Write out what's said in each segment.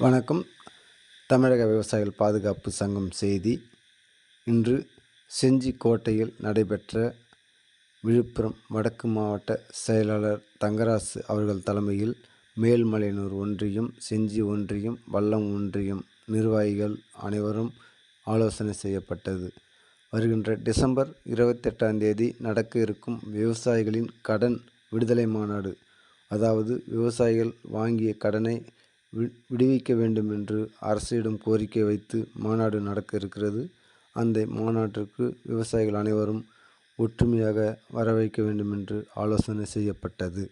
வணக்கம். தமிழக விவசாயிகள் பாதுகாப்பு சங்கம் செய்தி. இன்று செஞ்சிக்கோட்டையில் நடைபெற்ற விழுப்புரம் வடக்கு மாவட்ட செயலாளர் தங்கராசு அவர்கள் தலைமையில் மேல்மலையனூர் ஒன்றியம், செஞ்சி ஒன்றியம், வல்லம் ஒன்றியம் நிர்வாகிகள் அனைவரும் ஆலோசனை செய்யப்பட்டது. வருகின்ற டிசம்பர் 28 நடக்க இருக்கும் விவசாயிகளின் கடன் விடுதலை மாநாடு, அதாவது விவசாயிகள் வாங்கிய கடனை விடுவிக்க வேண்டும் என்று அரசிடம் கோரிக்கை வைத்து மாநாடு நடக்க இருக்கிறது. அந்த மாநாட்டிற்கு விவசாயிகள் அனைவரும் ஒற்றுமையாக வர வைக்க வேண்டும் என்று ஆலோசனை செய்யப்பட்டது.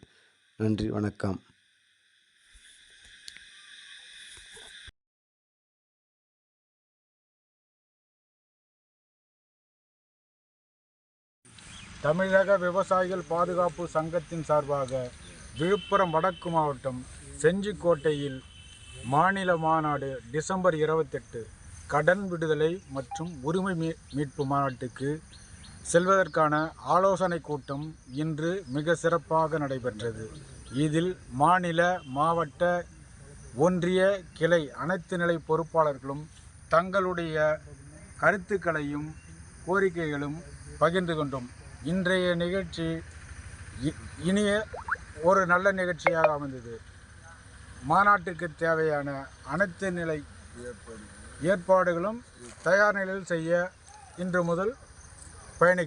நன்றி, வணக்கம். தமிழக விவசாயிகள் பாதுகாப்பு சங்கத்தின் சார்பாக விழுப்புரம் வடக்கு மாவட்டம் செஞ்சிக்கோட்டையில் மாநில மாநாடு டிசம்பர் 28 கடன் விடுதலை மற்றும் உரிமை மீட்பு மாநாட்டுக்கு செல்வதற்கான ஆலோசனை கூட்டம் இன்று மிக சிறப்பாக நடைபெற்றது. இதில் மாநில, மாவட்ட, ஒன்றிய கிளை அனைத்து நிலை பொறுப்பாளர்களும் தங்களுடைய கருத்துக்களையும் கோரிக்கைகளும் பகிர்ந்து கொண்டோம். இன்றைய நிகழ்ச்சி இனிய ஒரு நல்ல நிகழ்ச்சியாக அமைந்தது. மாநாட்டுக்கு தேவையான அனைத்து நிலை ஏற்பாடுகளும் தயார் நிலையில் செய்ய இன்று முதல் பயணிக்கும்.